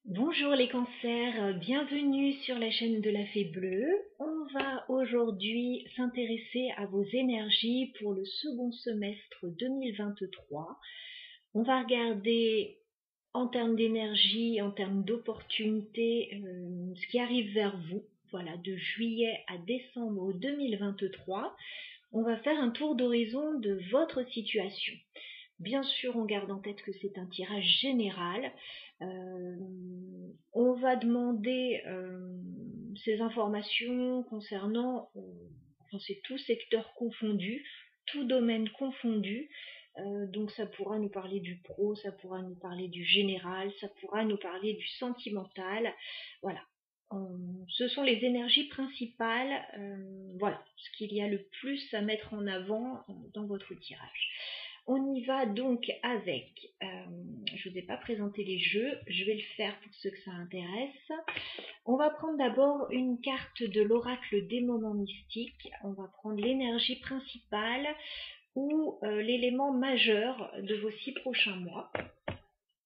Bonjour les cancers, bienvenue sur la chaîne de la Fée Bleue. On va aujourd'hui s'intéresser à vos énergies pour le second semestre 2023. On va regarder en termes d'énergie, en termes d'opportunités, ce qui arrive vers vous. Voilà, de juillet à décembre 2023. On va faire un tour d'horizon de votre situation. Bien sûr, on garde en tête que c'est un tirage général. On va demander ces informations concernant, enfin c'est tout secteur confondu, tout domaine confondu. Donc ça pourra nous parler du pro, ça pourra nous parler du général, ça pourra nous parler du sentimental. Voilà. Ce sont les énergies principales, voilà, ce qu'il y a le plus à mettre en avant dans votre tirage. On y va donc avec, je ne vous ai pas présenté les jeux, je vais le faire pour ceux que ça intéresse. On va prendre d'abord une carte de l'oracle des moments mystiques, on va prendre l'énergie principale ou l'élément majeur de vos 6 prochains mois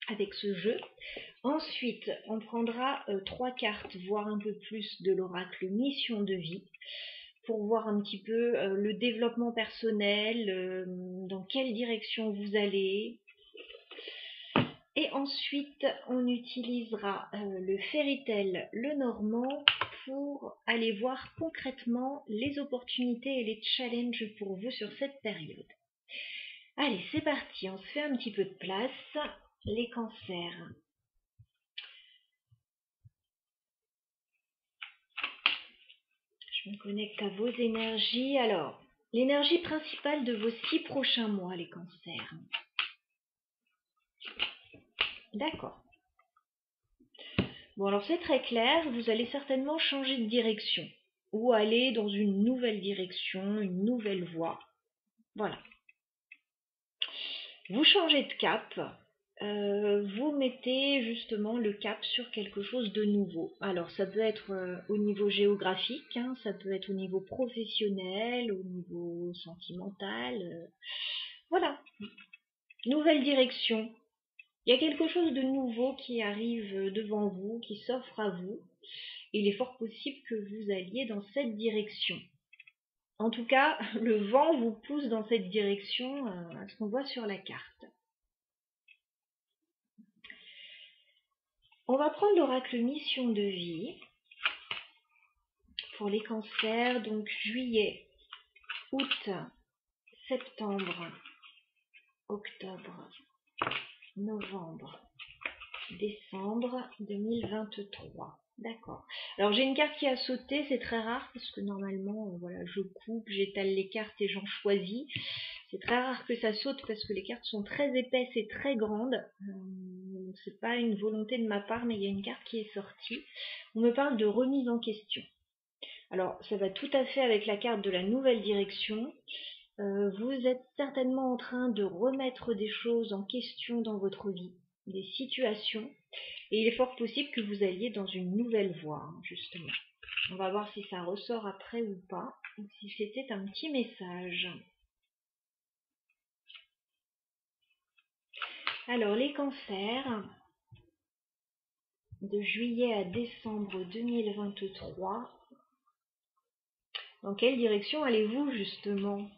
avec ce jeu. Ensuite, on prendra 3 cartes, voire un peu plus, de l'oracle mission de vie, pour voir un petit peu le développement personnel, dans quelle direction vous allez. Et ensuite, on utilisera le Fairytale Lenormand pour aller voir concrètement les opportunités et les challenges pour vous sur cette période. Allez, c'est parti, on se fait un petit peu de place. Les cancers. Je me connecte à vos énergies. Alors, l'énergie principale de vos 6 prochains mois, les cancers. D'accord. Bon, alors c'est très clair, vous allez certainement changer de direction ou aller dans une nouvelle direction, une nouvelle voie. Voilà. Vous changez de cap, vous mettez justement le cap sur quelque chose de nouveau. Alors ça peut être au niveau géographique, hein, ça peut être au niveau professionnel, au niveau sentimental. Voilà, nouvelle direction. Il y a quelque chose de nouveau qui arrive devant vous, qui s'offre à vous. Il est fort possible que vous alliez dans cette direction. En tout cas, le vent vous pousse dans cette direction, à ce qu'on voit sur la carte. On va prendre l'oracle mission de vie pour les cancers, donc juillet, août, septembre, octobre, novembre, décembre 2023. D'accord. Alors j'ai une carte qui a sauté, c'est très rare parce que normalement, voilà, je coupe, j'étale les cartes et j'en choisis. C'est très rare que ça saute parce que les cartes sont très épaisses et très grandes. C'est pas une volonté de ma part, mais il y a une carte qui est sortie. On me parle de remise en question. Alors ça va tout à fait avec la carte de la nouvelle direction. Vous êtes certainement en train de remettre des choses en question dans votre vie, des situations, et il est fort possible que vous alliez dans une nouvelle voie, hein, justement. On va voir si ça ressort après ou pas, ou si c'était un petit message. Alors les cancers, de juillet à décembre 2023, dans quelle direction allez-vous justement?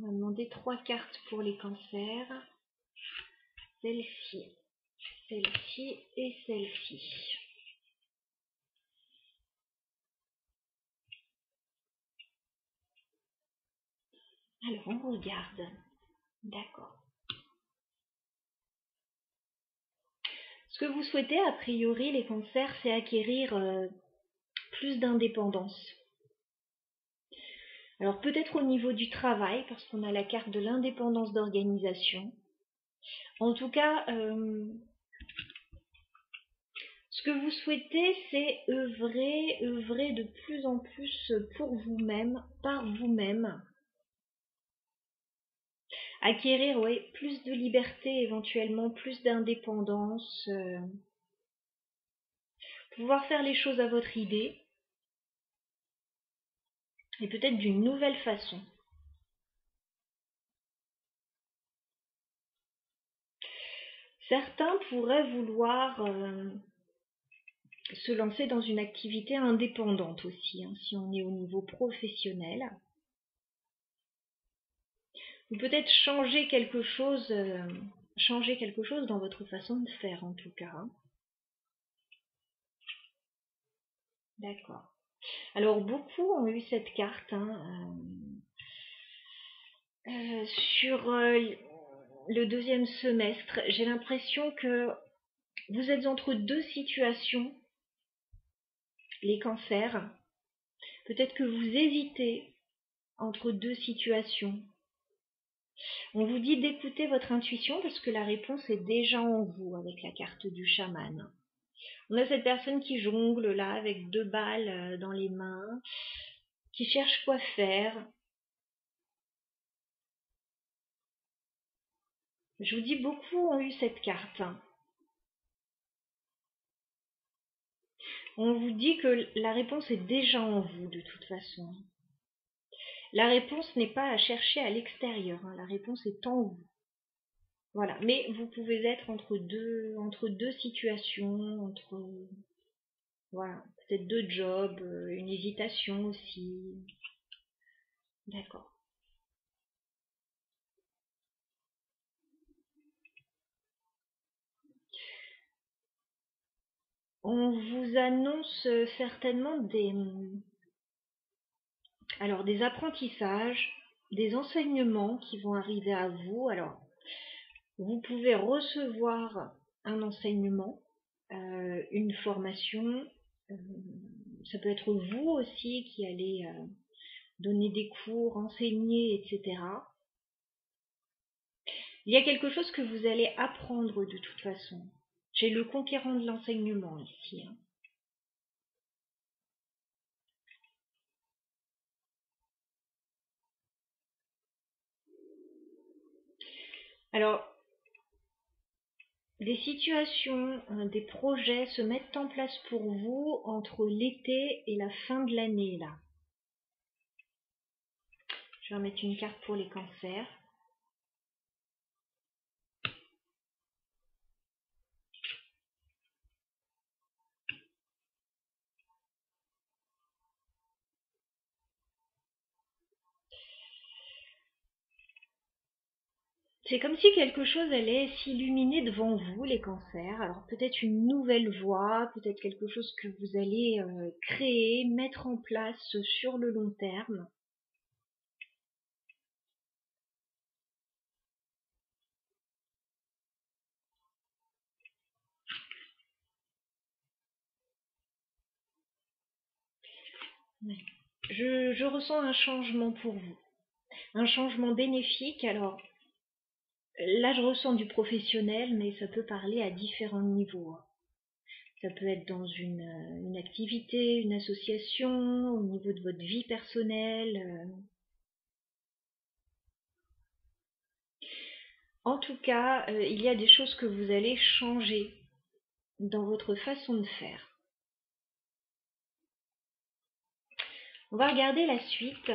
On va demander 3 cartes pour les cancers. Celle-ci, celle-ci et celle-ci. Alors on regarde. D'accord. Ce que vous souhaitez, a priori, les cancers, c'est acquérir plus d'indépendance. Alors peut-être au niveau du travail, parce qu'on a la carte de l'indépendance d'organisation. En tout cas, ce que vous souhaitez, c'est œuvrer de plus en plus pour vous-même, par vous-même. Acquérir, oui, plus de liberté, éventuellement plus d'indépendance. Pouvoir faire les choses à votre idée. Et peut-être d'une nouvelle façon. Certains pourraient vouloir se lancer dans une activité indépendante aussi, hein, si on est au niveau professionnel. Ou peut-être changer quelque chose dans votre façon de faire en tout cas. Hein. D'accord. Alors beaucoup ont eu cette carte hein, sur le deuxième semestre. J'ai l'impression que vous êtes entre deux situations, les cancers. Peut-être que vous hésitez entre deux situations. On vous dit d'écouter votre intuition parce que la réponse est déjà en vous avec la carte du chaman. On a cette personne qui jongle là avec 2 balles dans les mains, qui cherche quoi faire. Je vous dis, beaucoup ont eu cette carte. On vous dit que la réponse est déjà en vous de toute façon. La réponse n'est pas à chercher à l'extérieur, hein. La réponse est en vous. Voilà, mais vous pouvez être entre deux situations, voilà, peut-être 2 jobs, une hésitation aussi. D'accord. On vous annonce certainement des apprentissages, des enseignements qui vont arriver à vous. Alors, vous pouvez recevoir un enseignement, une formation. euh, Ça peut être vous aussi qui allez donner des cours, enseigner, etc. Il y a quelque chose que vous allez apprendre de toute façon. J'ai le conquérant de l'enseignement ici. Hein. Alors, des situations, des projets se mettent en place pour vous entre l'été et la fin de l'année là. Je vais remettre une carte pour les cancers. C'est comme si quelque chose allait s'illuminer devant vous, les cancers. Alors peut-être une nouvelle voie, peut-être quelque chose que vous allez créer, mettre en place sur le long terme. Je ressens un changement pour vous, un changement bénéfique. Alors là, je ressens du professionnel, mais ça peut parler à différents niveaux. Ça peut être dans une activité, une association, au niveau de votre vie personnelle. En tout cas, il y a des choses que vous allez changer dans votre façon de faire. On va regarder la suite.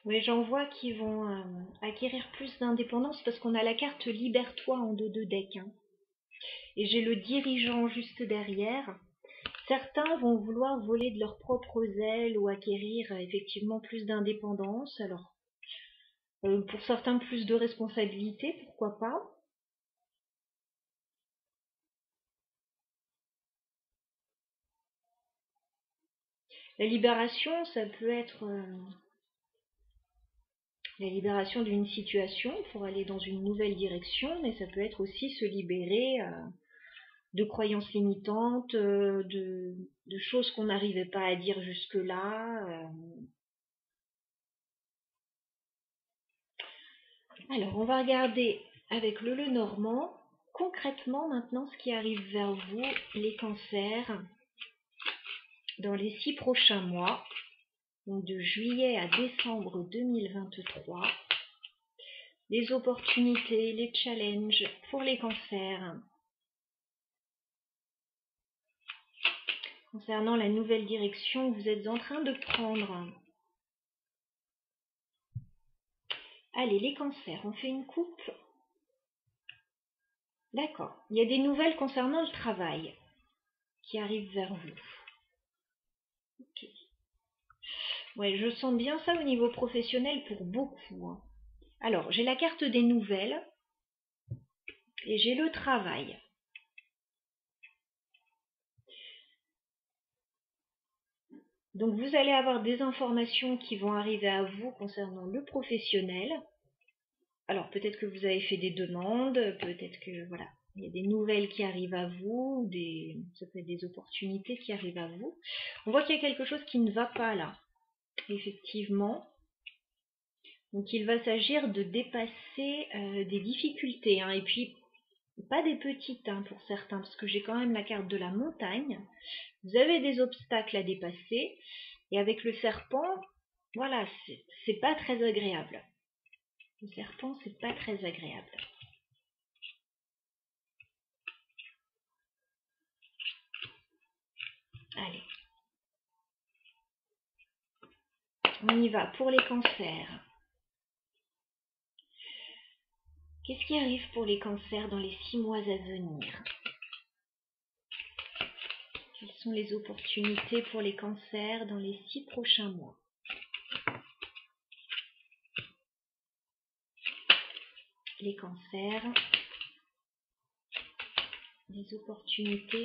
Oui, j'en vois qui vont acquérir plus d'indépendance parce qu'on a la carte Libère-toi en dos de deck. Hein. Et j'ai le dirigeant juste derrière. Certains vont vouloir voler de leurs propres ailes ou acquérir effectivement plus d'indépendance. Alors, pour certains, plus de responsabilités, pourquoi pas. La libération, ça peut être la libération d'une situation pour aller dans une nouvelle direction, mais ça peut être aussi se libérer de croyances limitantes, de choses qu'on n'arrivait pas à dire jusque-là. Alors, on va regarder avec le Lenormand, concrètement maintenant ce qui arrive vers vous, les cancers, dans les 6 prochains mois, donc de juillet à décembre 2023. Les opportunités, les challenges pour les cancers. concernant la nouvelle direction que vous êtes en train de prendre. Allez, les cancers, on fait une coupe. D'accord. Il y a des nouvelles concernant le travail qui arrivent vers vous. Ok. Ouais, je sens bien ça au niveau professionnel pour beaucoup, hein. Alors, j'ai la carte des nouvelles et j'ai le travail. Donc, vous allez avoir des informations qui vont arriver à vous concernant le professionnel. Alors, peut-être que vous avez fait des demandes, peut-être que, voilà, il y a des nouvelles qui arrivent à vous, ça peut être des opportunités qui arrivent à vous. On voit qu'il y a quelque chose qui ne va pas là, effectivement. Donc, il va s'agir de dépasser des difficultés, hein, et puis pas des petites, hein, pour certains, parce que j'ai quand même la carte de la montagne. Vous avez des obstacles à dépasser, et avec le serpent, voilà, c'est pas très agréable. Le serpent, c'est pas très agréable. Allez. On y va pour les cancers. Qu'est-ce qui arrive pour les cancers dans les 6 mois à venir? Quelles sont les opportunités pour les cancers dans les 6 prochains mois? Les cancers, les opportunités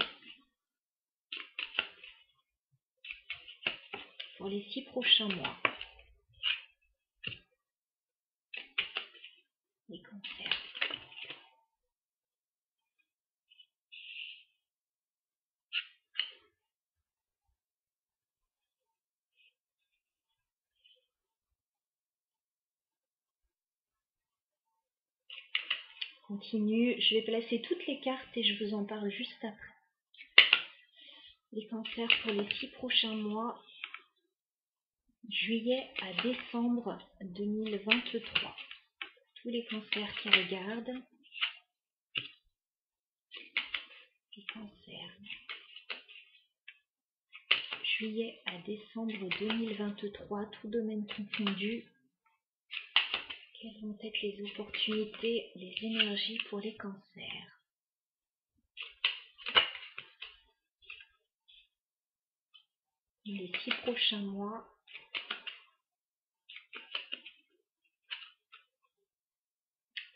pour les 6 prochains mois. Les cancers. Continue, je vais placer toutes les cartes et je vous en parle juste après. Les cancers pour les 6 prochains mois, juillet à décembre 2023. Tous les cancers qui regardent. Les cancers. Juillet à décembre 2023, tout domaine confondu. Quelles vont être les opportunités, les énergies pour les cancers? Les 6 prochains mois.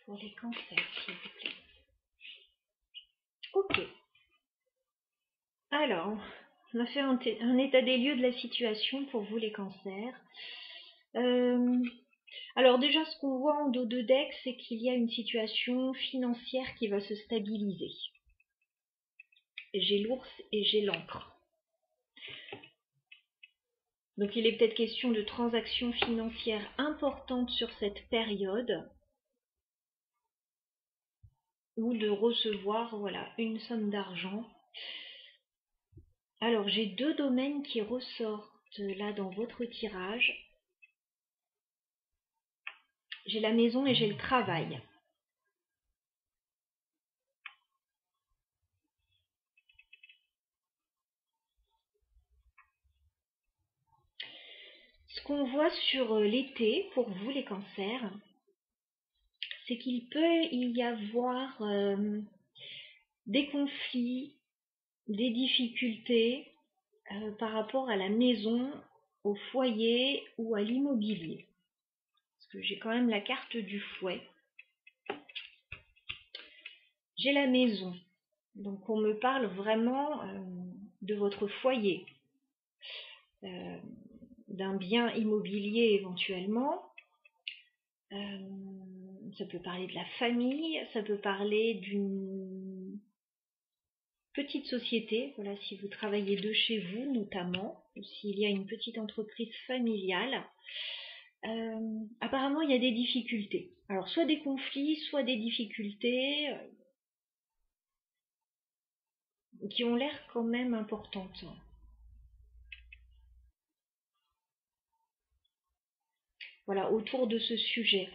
Pour les cancers, s'il vous plaît. Ok. Alors, on a fait un état des lieux de la situation pour vous les cancers. Alors déjà, ce qu'on voit en dos de deck, c'est qu'il y a une situation financière qui va se stabiliser. J'ai l'ours et j'ai l'encre. Donc il est peut-être question de transactions financières importantes sur cette période, ou de recevoir, voilà, une somme d'argent. Alors j'ai 2 domaines qui ressortent là dans votre tirage. J'ai la maison et j'ai le travail. Ce qu'on voit sur l'été pour vous les cancers, c'est qu'il peut y avoir des conflits, des difficultés par rapport à la maison, au foyer ou à l'immobilier. Parce que j'ai quand même la carte du fouet. J'ai la maison. Donc on me parle vraiment de votre foyer, d'un bien immobilier éventuellement. Ça peut parler de la famille, ça peut parler d'une petite société, voilà, si vous travaillez de chez vous notamment, ou s'il y a une petite entreprise familiale. Apparemment, il y a des difficultés. Alors, soit des conflits, soit des difficultés qui ont l'air quand même importantes. Voilà, autour de ce sujet.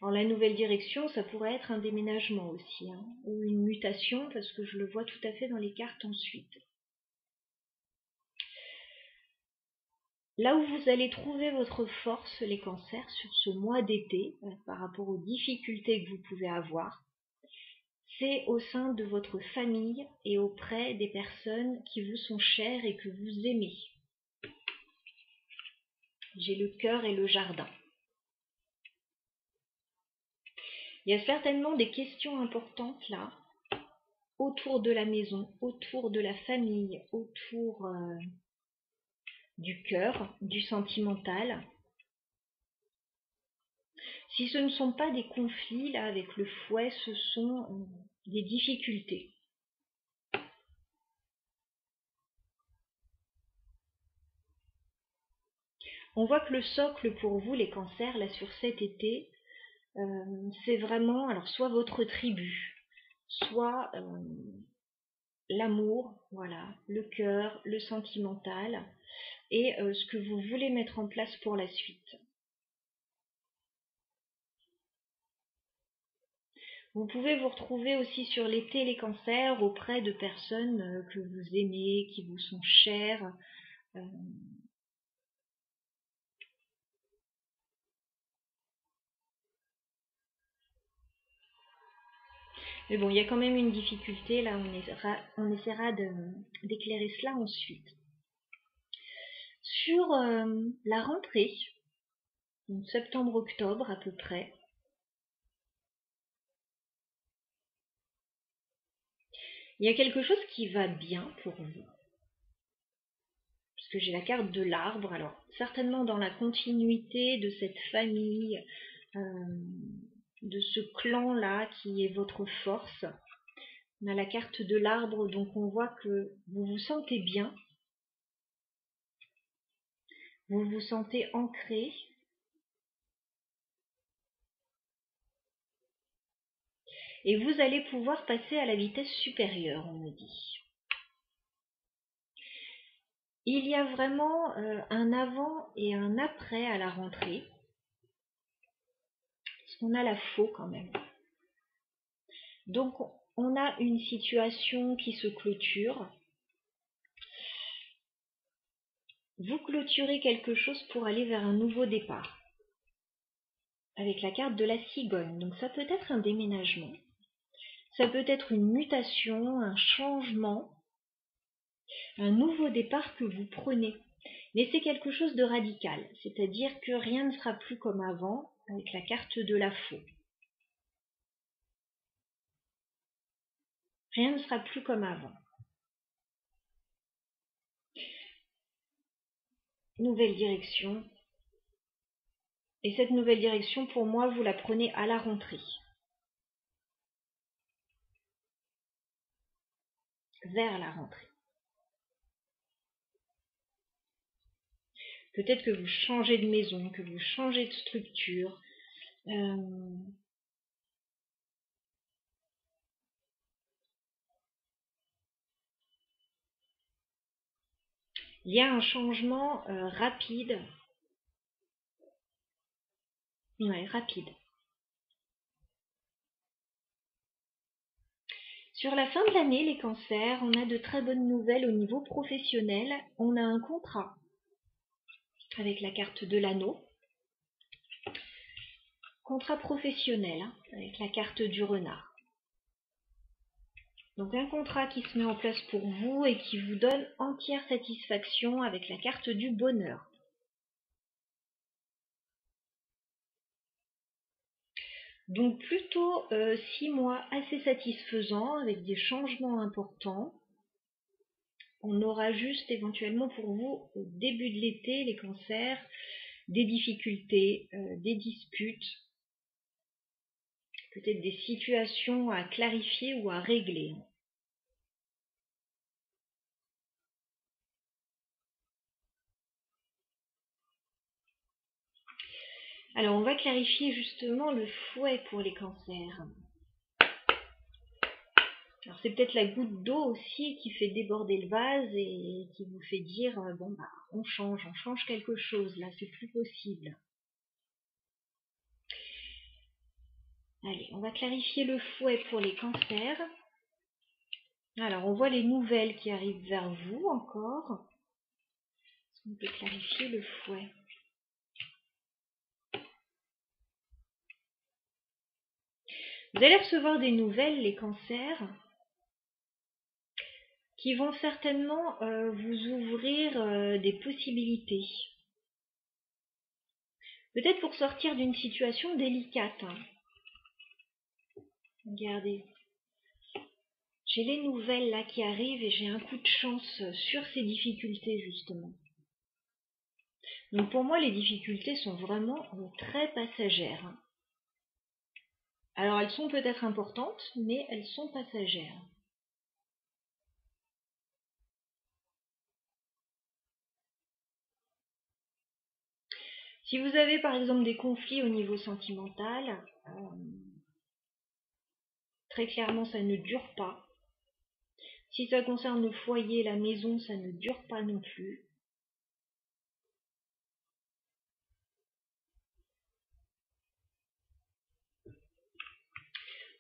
Alors la nouvelle direction, ça pourrait être un déménagement aussi, hein, ou une mutation, parce que je le vois tout à fait dans les cartes ensuite. Là où vous allez trouver votre force, les cancers, sur ce mois d'été, par rapport aux difficultés que vous pouvez avoir, c'est au sein de votre famille et auprès des personnes qui vous sont chères et que vous aimez. J'ai le cœur et le jardin. Il y a certainement des questions importantes là, autour de la maison, autour de la famille, autour du cœur, du sentimental. Si ce ne sont pas des conflits là avec le fouet, ce sont des difficultés. On voit que le socle pour vous, les cancers, là sur cet été, c'est vraiment, alors soit votre tribu, soit l'amour, voilà, le cœur, le sentimental, et ce que vous voulez mettre en place pour la suite. Vous pouvez vous retrouver aussi sur l'été, les cancers, auprès de personnes que vous aimez, qui vous sont chères. Mais bon, il y a quand même une difficulté, là, on essaiera d'éclairer cela ensuite. Sur la rentrée, donc septembre-octobre à peu près, il y a quelque chose qui va bien pour vous. Parce que j'ai la carte de l'arbre, alors certainement dans la continuité de cette famille, de ce clan-là qui est votre force. On a la carte de l'arbre, donc on voit que vous vous sentez bien, vous vous sentez ancré, et vous allez pouvoir passer à la vitesse supérieure, on me dit. Il y a vraiment un avant et un après à la rentrée, parce qu'on a la faux quand même. Donc on a une situation qui se clôture. Vous clôturez quelque chose pour aller vers un nouveau départ. Avec la carte de la cigogne. Donc ça peut être un déménagement. Ça peut être une mutation, un changement, un nouveau départ que vous prenez. Mais c'est quelque chose de radical. C'est-à-dire que rien ne sera plus comme avant avec la carte de la faux. Rien ne sera plus comme avant. Nouvelle direction. Et cette nouvelle direction, pour moi, vous la prenez à la rentrée. Vers la rentrée. Peut-être que vous changez de maison, que vous changez de structure. Il y a un changement rapide. Ouais, rapide. Sur la fin de l'année, les cancers, on a de très bonnes nouvelles au niveau professionnel. On a un contrat avec la carte de l'anneau. Contrat professionnel, hein, avec la carte du renard. Donc un contrat qui se met en place pour vous et qui vous donne entière satisfaction avec la carte du bonheur. Donc plutôt 6 mois assez satisfaisants avec des changements importants. On aura juste éventuellement pour vous au début de l'été, les cancers, des difficultés, des disputes, peut-être des situations à clarifier ou à régler. Alors on va clarifier justement le fouet pour les cancers. Alors c'est peut-être la goutte d'eau aussi qui fait déborder le vase et qui vous fait dire bon bah on change quelque chose là, c'est plus possible. Allez, on va clarifier le fouet pour les cancers. Alors, on voit les nouvelles qui arrivent vers vous encore. On peut clarifier le fouet. Vous allez recevoir des nouvelles, les cancers, qui vont certainement vous ouvrir des possibilités. Peut-être pour sortir d'une situation délicate. Hein. Regardez. J'ai les nouvelles là qui arrivent et j'ai un coup de chance sur ces difficultés justement. Donc pour moi, les difficultés sont vraiment très passagères. Alors elles sont peut-être importantes, mais elles sont passagères. Si vous avez par exemple des conflits au niveau sentimental, très clairement ça ne dure pas. Si ça concerne le foyer, la maison, ça ne dure pas non plus.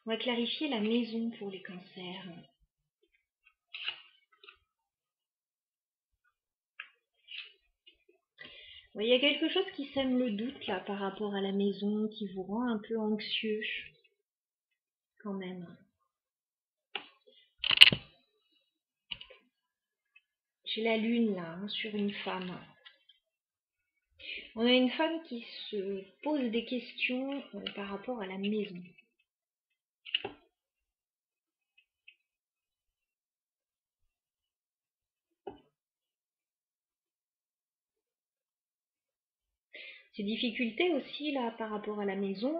On va clarifier la maison pour les cancers. Il y a quelque chose qui sème le doute là par rapport à la maison, qui vous rend un peu anxieux quand même. J'ai la lune là sur une femme. On a une femme qui se pose des questions par rapport à la maison. Ces difficultés aussi là par rapport à la maison,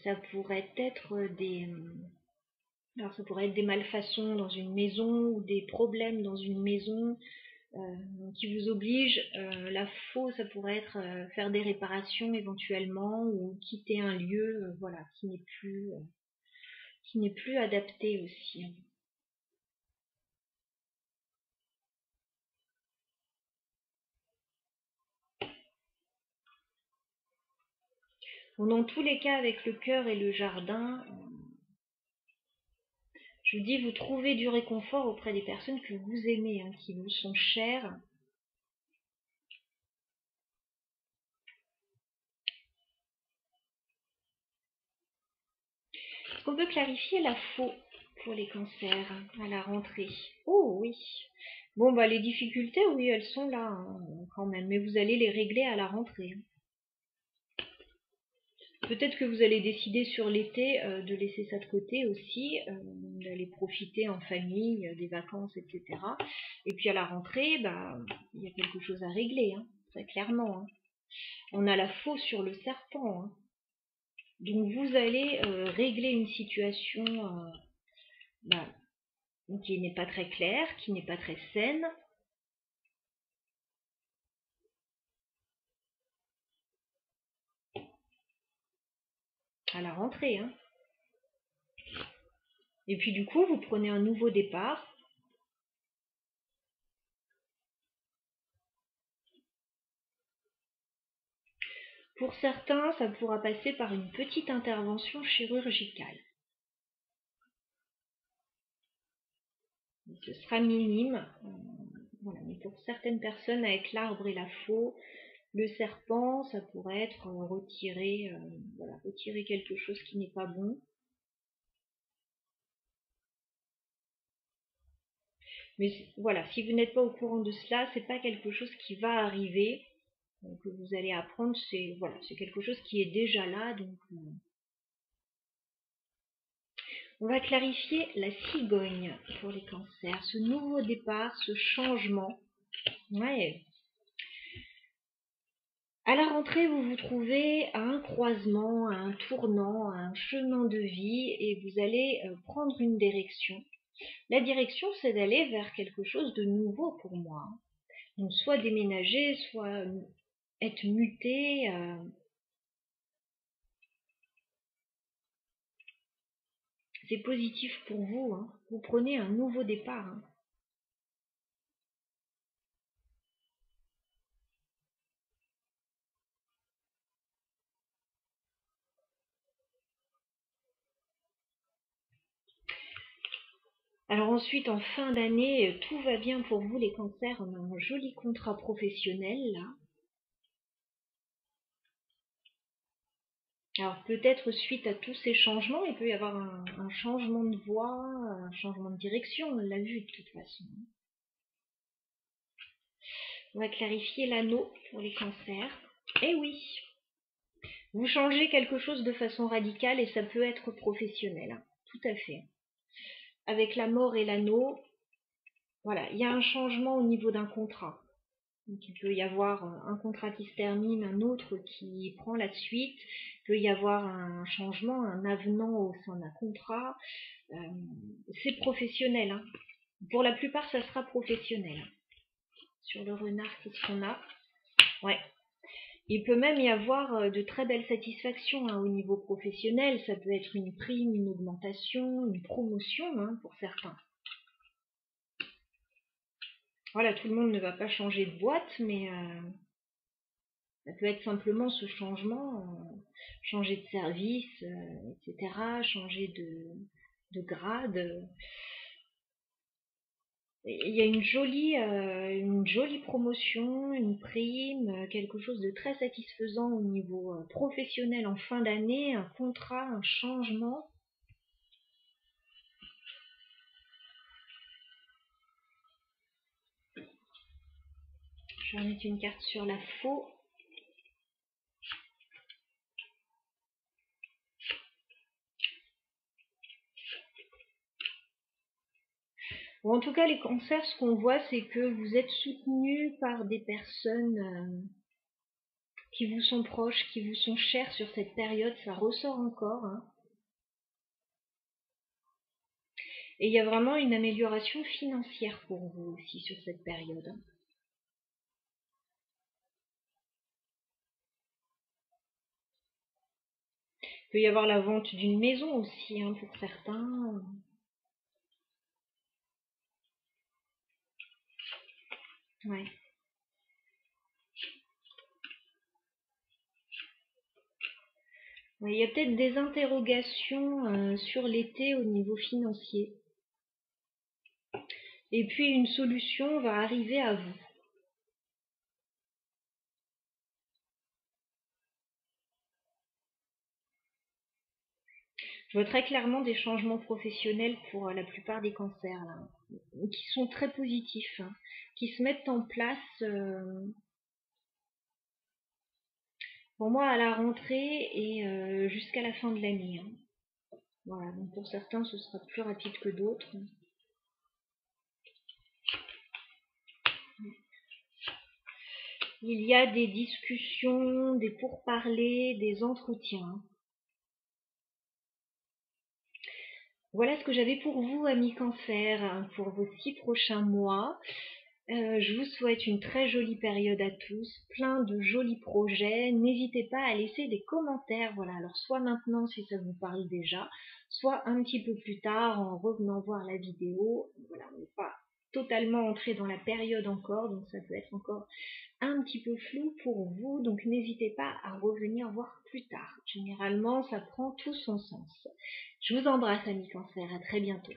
ça pourrait être alors ça pourrait être des malfaçons dans une maison ou des problèmes dans une maison qui vous obligent. La faux, ça pourrait être faire des réparations éventuellement ou quitter un lieu, voilà, qui n'est plus adapté aussi. Bon, dans tous les cas, avec le cœur et le jardin, je vous dis, vous trouvez du réconfort auprès des personnes que vous aimez, hein, qui vous sont chères. Est-ce qu'on peut clarifier la faux pour les cancers à la rentrée? Oh oui. Bon, bah les difficultés, oui, elles sont là hein, quand même, mais vous allez les régler à la rentrée. Peut-être que vous allez décider sur l'été de laisser ça de côté aussi, d'aller profiter en famille, des vacances, etc. Et puis à la rentrée, bah, il y a quelque chose à régler, hein, très clairement. Hein. On a la faux sur le serpent. Hein. Donc vous allez régler une situation bah, qui n'est pas très claire, qui n'est pas très saine. À la rentrée. Hein. Et puis du coup, vous prenez un nouveau départ. Pour certains, ça pourra passer par une petite intervention chirurgicale. Ce sera minime. Voilà. Mais pour certaines personnes, avec l'arbre et la faux, le serpent, ça pourrait être retirer quelque chose qui n'est pas bon. Mais voilà, si vous n'êtes pas au courant de cela, c'est pas quelque chose qui va arriver, que vous allez apprendre, c'est quelque chose qui est déjà là, donc on va clarifier la cigogne pour les cancers, ce nouveau départ, ce changement. Ouais. À la rentrée, vous vous trouvez à un croisement, à un tournant, à un chemin de vie et vous allez prendre une direction. La direction, c'est d'aller vers quelque chose de nouveau pour moi. Donc soit déménager, soit être muté. C'est positif pour vous. Hein. Vous prenez un nouveau départ. Hein. Alors ensuite, en fin d'année, tout va bien pour vous les cancers. On a un joli contrat professionnel là. Alors peut-être suite à tous ces changements, il peut y avoir un changement de voie, un changement de direction, on l'a vu de toute façon. On va clarifier l'anneau pour les cancers. Eh oui, vous changez quelque chose de façon radicale et ça peut être professionnel, hein. Tout à fait. Avec la mort et l'anneau, voilà, il y a un changement au niveau d'un contrat. Donc, il peut y avoir un contrat qui se termine, un autre qui prend la suite. Il peut y avoir un changement, un avenant au sein d'un contrat. C'est professionnel, hein. Pour la plupart, ça sera professionnel. Sur le renard, qu'est-ce qu'on a? Ouais. Il peut même y avoir de très belles satisfactions, hein, au niveau professionnel. Ça peut être une prime, une augmentation, une promotion, hein, pour certains. Voilà, tout le monde ne va pas changer de boîte, mais ça peut être simplement ce changement, changer de service, etc., changer de grade. Il y a une jolie promotion, une prime, quelque chose de très satisfaisant au niveau professionnel en fin d'année, un contrat, un changement. Je vais remettre une carte sur la faux. Bon, en tout cas, les cancers, ce qu'on voit, c'est que vous êtes soutenus par des personnes qui vous sont proches, qui vous sont chères sur cette période. Ça ressort encore, hein. Et il y a vraiment une amélioration financière pour vous aussi sur cette période. Il peut y avoir la vente d'une maison aussi, hein, pour certains. Ouais. Ouais, il y a peut-être des interrogations sur l'été au niveau financier. Et puis une solution va arriver à vous. Je vois très clairement des changements professionnels pour la plupart des cancers, là, qui sont très positifs, hein, qui se mettent en place pour moi à la rentrée et jusqu'à la fin de l'année, hein. Voilà, donc pour certains ce sera plus rapide que d'autres. Il y a des discussions, des pourparlers, des entretiens. Voilà ce que j'avais pour vous, amis cancer, hein, pour vos 6 prochains mois. Je vous souhaite une très jolie période à tous, plein de jolis projets. N'hésitez pas à laisser des commentaires, voilà. Alors soit maintenant si ça vous parle déjà, soit un petit peu plus tard en revenant voir la vidéo. Voilà, on n'est pas totalement entré dans la période encore, donc ça peut être encore un petit peu flou pour vous, donc n'hésitez pas à revenir voir plus tard. Généralement, ça prend tout son sens. Je vous embrasse, amis cancer, à très bientôt.